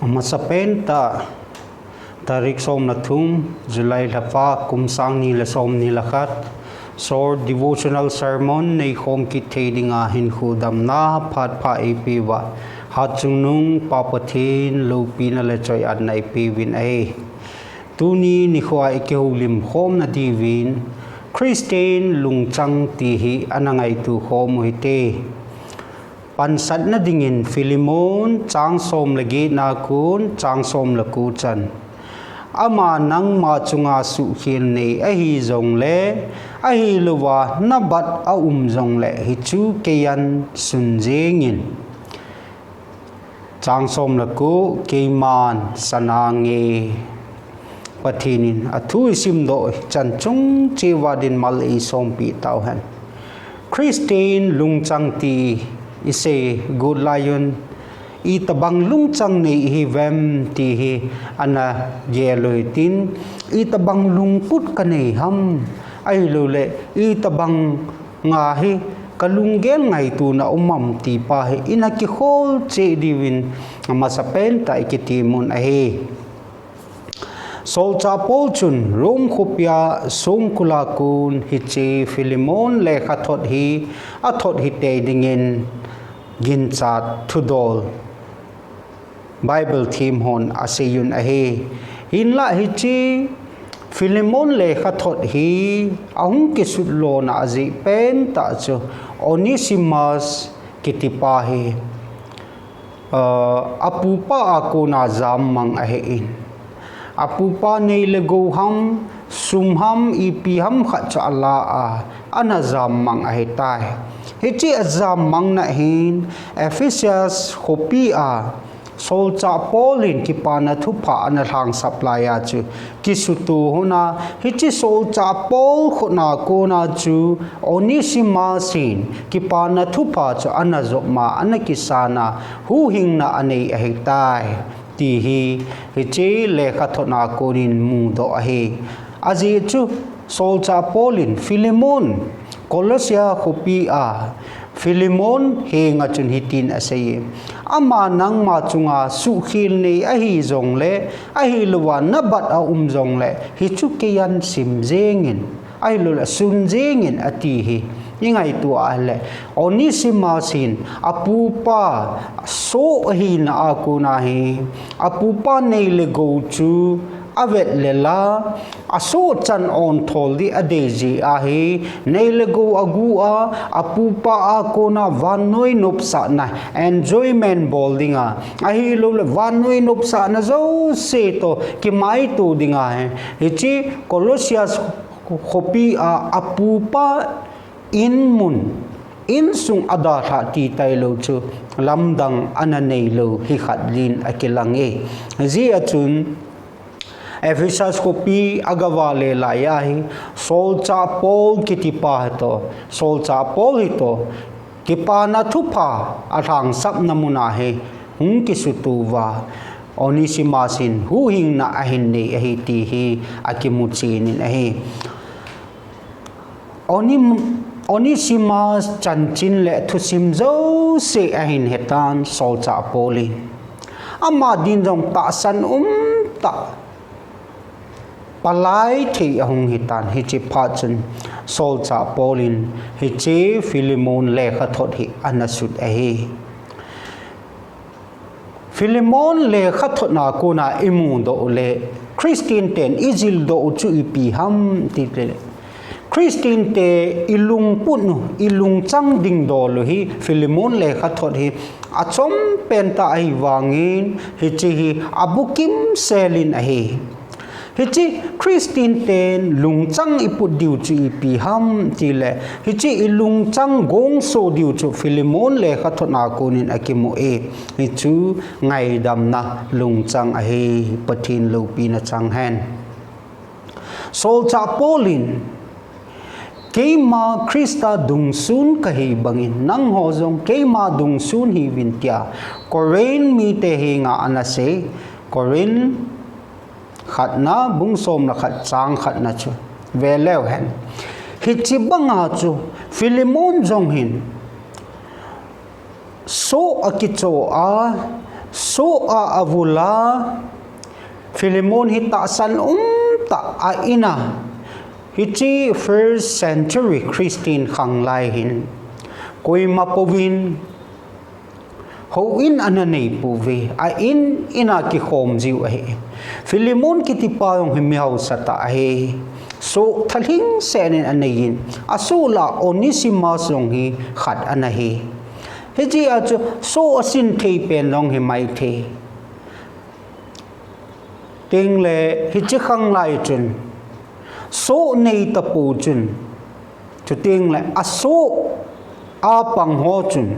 Masapen ta tarik som na thum July lapa kumsang ni la som ni lakat so devotional sermon nei khom ki theding ahin khudam na phat pha epiwa hat chungnung papathin lopina le choi an nai pivin ai tuni ni khwa ekeulim khom na divin Christian Lungchang ti hi anangai tu khom hite pansat na dingin Philemon chang som lagi na kun chang som la tuchan ama nang ma chunga su khil nei ahi zong le ahi luwa na bat a zong le hi chu keyan sun jengin chang som la ku keiman sanange pathinin athu sim do chan chung chewadin mal e som pi tau han Christian Lungchang ti ise good lion itabang lungchang nei hi vem ti hi ana yeloitin itabang lungput kanei ham ai lo le itabang nga hi kalunggel ngai tu na umam ti pa hi inaki khol che divin masapen ta ikitimun ahi sol cha pol chun rom khopia som kulakun hi che Philemon le khathot hi athot hi te dingin gin chat thudol Bible theme hon aseyun ahe hinla hi chi Philemon le khathot hi ahung ki sutlo na azi pen ta chu Onesimus kitipa hi apupa ako na zamang ahein apupa nei le go ham sumham ipiham kha cha ala a anazam mang ahetai hichi azam mang na hin Ephesians khopi a sol cha polin ki pana thupa ana thang supply a chu kisutu hona hichi sol cha pol khona ko na chu Onesimus sin ki pana thupa chu anazoma anakisana hu hingna anei ahetai ti hi hichi lekha thona korin mu do ahe aji chu sol cha polin Philemon Colosia khopi a Philemon he nga chun hitin asai ama nang ma chunga su khil nei ahi zong le ahi luwa na bat a zong le hi chu ke yan sim jengin ai lo la sun jengin ati hi ingai tu a le Onesimus sin apupa so hi na aku na hi apupa nei le go chu avet lela aso chan on thol di adeji ahi neilego agua apupa akona vanoi nopsa na enjoyment boldinga ahi lo vanoi nopsa na zo se to ki mai tu dinga he hichi Colossians khopi apupa in mun in sung adatha ti tailo chu lamdang ananei lo hi khatlin akilange ji achun Ephesians kopi agawale layahi sol cha pol kitipa to sol cha pol hito kipana thupa athang sap namuna he hung kisutuwa Onesimasin hu hing na ahin nei ahi ti hi akimutsin ahi Onesimus chanchin le thusim zo se ahin hetan sol cha poli ama din jong ta san ta palai thi ahung hitan hichi phachun sol cha polin hichi Philemon le khathot hi anasut ahi Philemon le khathot na ko na imu do le Christian ten izil do chu ipi ham ti le Christian te ilung punu ilung chang ding do lo hi Philemon le khathot hi achom penta ai wangin hichi hi abukim selin ahi hichi Christian ten lungchang iput diu chu ipi ham ti le hichi ilungchang gong so diu chu Philemon le khathona konin akimo e hichu ngai dam na lungchang ahi pathin lopi na chang hen sol cha polin keima Krista dungsun kahi bangin nang hozong keima dungsun hi vintia korein mi te hi nga anase korein khat na bung som na khat chang khat na chu veleu hen hichi banga chu Philemon jong hin so akicho a so avula Philemon hita san ta aina hichi first century Christian khang laijin koi mapovin hoin ananei puve ain ina ki khom jiu ahe Philemon kitipa yong himiau sata ahe so thaling senin anayin asula Onesimus long hi khat anahi heji achu so asin thei pen long hi mai the ting le hi chi khang lai chun so nei tapu chun chu ting le aso a pang ho chun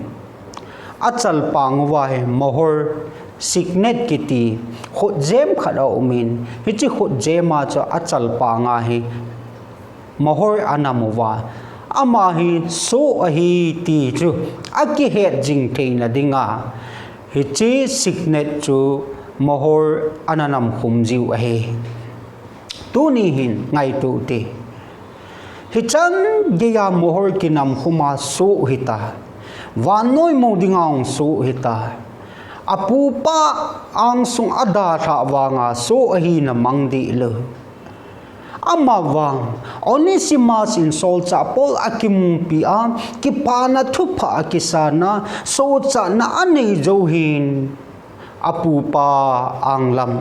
achal pang wa he mohor signet kiti khot jem khadau min hi chi khot jema cho achal panga hi mohor anamuwa ama hi so ahi ti chu aki het jing theina dinga hi chi signet chu mohor ananam khum jiu ahe tu ni hin ngai tu te hi chan geya mohor kinam khuma so hita wanoi mo dingaung so hita apu pa ang sung ada tha wanga so ahi na mangdi le ama wang Onesimus in sol cha pol akimumpi a kipana thupa akisana so cha na anei johin apu pa ang lam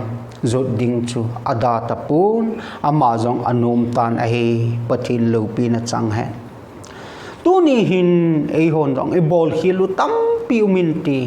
zot ding chu ada tapun ama jong anom tan ahi pathin lopi na chang he tu ni hin ei hon jong e bol khilu tam piu minti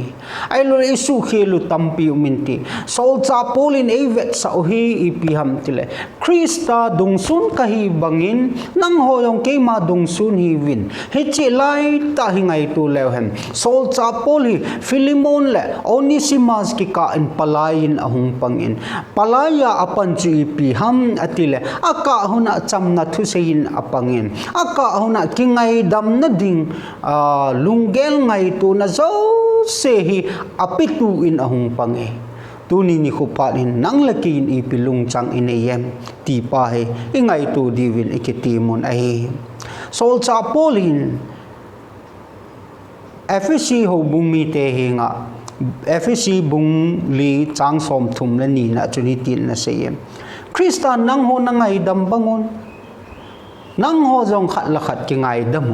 ai lo isu khilu tam piu minti sol cha polin ei vet sa hi ipi ham tile Krista dungsun kahi bangin nang ho yong ke ma dungsun hi win he chi lai ta hi ngai tu lew hem sol cha poli Philemon le Onesimus ki ka in palayin ahung pangin palaya apan chi ipi ham atile aka huna chamna thu sein apangin aka huna ki ngai dam na ding lunggel ngai tu na zo se hi apitu in ahung pange tu ni ni khupalin nang lakin ipi lungchang in ayem ti pa he ingai tu divin ikitimon ai sol cha polin FSC ho bumi te hinga FSC bung li chang som thum la ni na chuni tin na seyem Krista nang ho na ngai dam bangon nang ho jong khat la khat ki ngai dam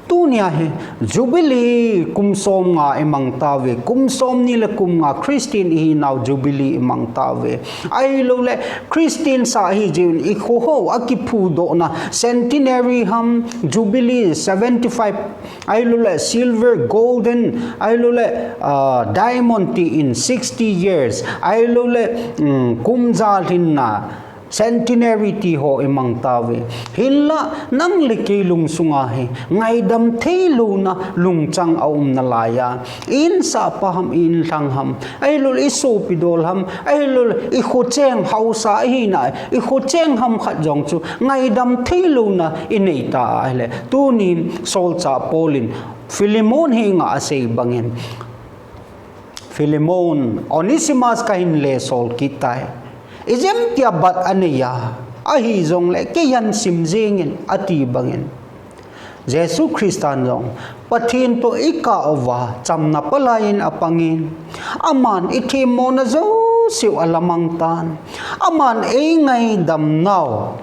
tu nia he jubilee kumsom nga emang tawe kumsom ni la kum nga Christian hi now jubilee emang tawe ai lo le Christian sa hi jin I kho ho akipu do na centenary ham jubilee 75 ai lo le silver golden ai lo le diamond ti in 60 years ai lo le kumjal hin na centenary ti ho emang tawe hinla nang leke lungsunga he ngai dam theilu na lungchang aum na laya in sa paham in lang ham ai lul iso pidol ham ai lul I khocheng hausa hi na I khocheng ham khat jong chu ngai dam theilu na inei ta hele tu ni sol cha polin Philemon he nga asei bangin Philemon Onesimus kahin le sol kitai Ijem tia bat aniya ahi zong le ke yan sim jingin ati bangin Jesu Kristan zong pathin to ika owa chamna palayin apangin aman ithi mo na zo siu alamang tan aman e ngai dam naw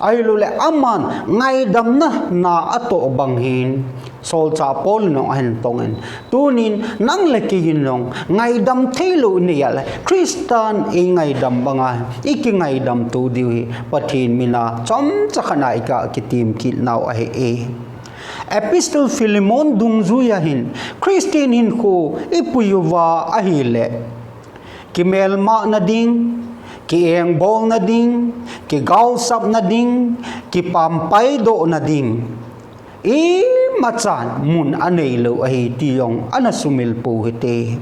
ai lule aman ngai dam na ato banghin sol cha pol no han tongen tunin nang leki ginong ngai dam thelu ni yala Kristan e ngai dam banga iki ngai dam tu diwi pathin mina chom chakhana ika kitim kit naw a he Epistle Philemon dungzu yahin Christian hin ko ipuyuwa ahile kimel ma na ding ki eng bol na ding ki gaw sap na ding ki pampay do na ding machan mun anei lo ahi tiyong anasumil po hite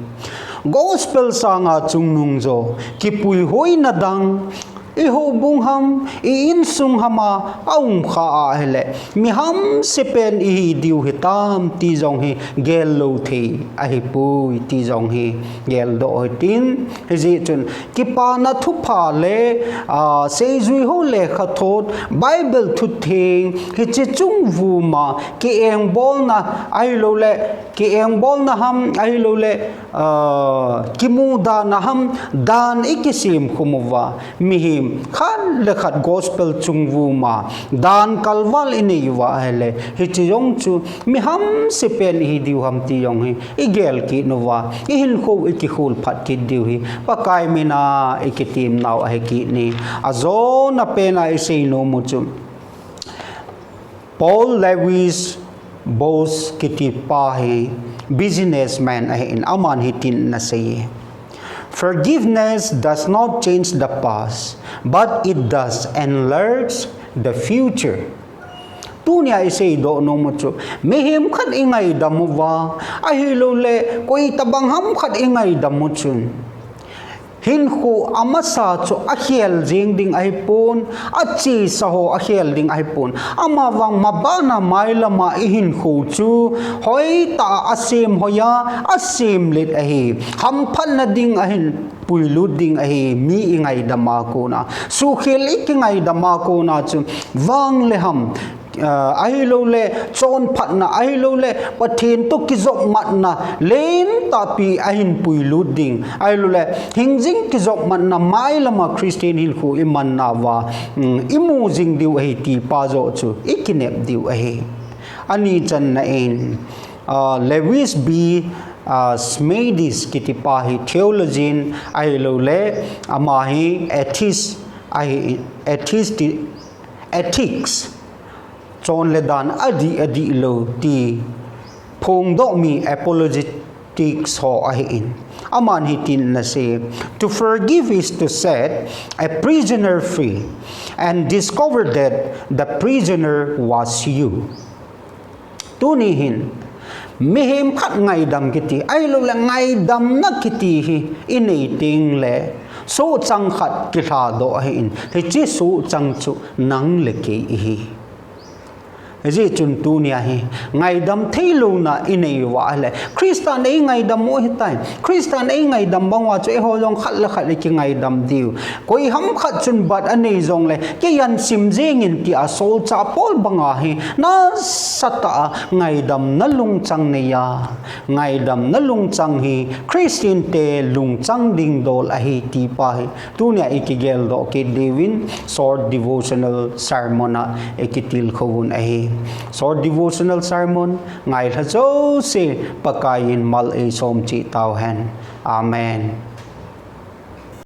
gospel sa nga chung nung zo ki pui hoi na dang I ho bung ham I in sung hama aum kha hele mi ham sepen I diu hitam ti jong hi gel lo the a hi pu ti jong hi gel do tin hi ji chun ki pa na thu pha le se zui ho le kha thot bible thu thing hi chi chung vu ma ki eng bol na ai lo le ki eng bol na ham ai lo le ki mu da na ham dan ikisim khumuwa mi him khan le khat gospel chung vu ma dan kalwal ini wa hele hi chi yong chu mi ham se pen hi diu ham ti yong hi igel ki nowa I hin kho I ki khul phat ki diu hi pakai mina ikitim naw a ki ni azo na pena I say no mu chu Paul Lewis boss kiti pa hi businessman ahin aman hitin na say forgiveness does not change the past but it does enlarge the future tunia aseidoh no mo chu mehim khat ingai damuwa ahilo le koi tabang ham khat ingai damu chun hin khu amasa chu akhiel jing ding ai pon achi saho akhiel ding ai pon ama wang mabana mailama ihin khu chu hoi ta asim hoya asim lit ahi ham phan na ding ahin puilu ding ahi mi ingai dama ko na su khel ikingai dama ko na chu wang le ham ai lo le chon phat na ai lo le pathin to ki zok mat na len ta pi ahin pui luding ai lo le hingjing ki zok mat na mai lama Christian hil khu iman na wa imu jing diu ai ti pa zo chu ikinep diu ai ani chan na en Lewis B Smedes kitipahi theologian ai lo le amahi ethics chon le dan adi lo ti phong do mi apologetics ho ahin aman hitin na say to forgive is to set a prisoner free and discover that the prisoner was you tunihin mihim khat ngai dam kiti ai lo la ngai dam na kiti hi inei ting le so chang khat ki tha do hin he chi su chang chu nang le ke hi ji chun tu nia hi ngai dam theilu na inei wa le Christian ei ngai dam mo hitai Christian ei ngai dam bangwa che ho jong khat la khat le ki ngai dam diu koi ham khat chun bat anei jong le ke yan sim jing in ti a sol cha pol banga hi na sata ngai dam na lungchang ne ya ngai dam na lungchang hi Christian te lungchang ding dol a hi ti pa hi tu nia ikigel do ke devin short devotional sermon a ekitil khowun a hi short devotional sermon ngailhajouse Pakai Malsawm chi tahen amen.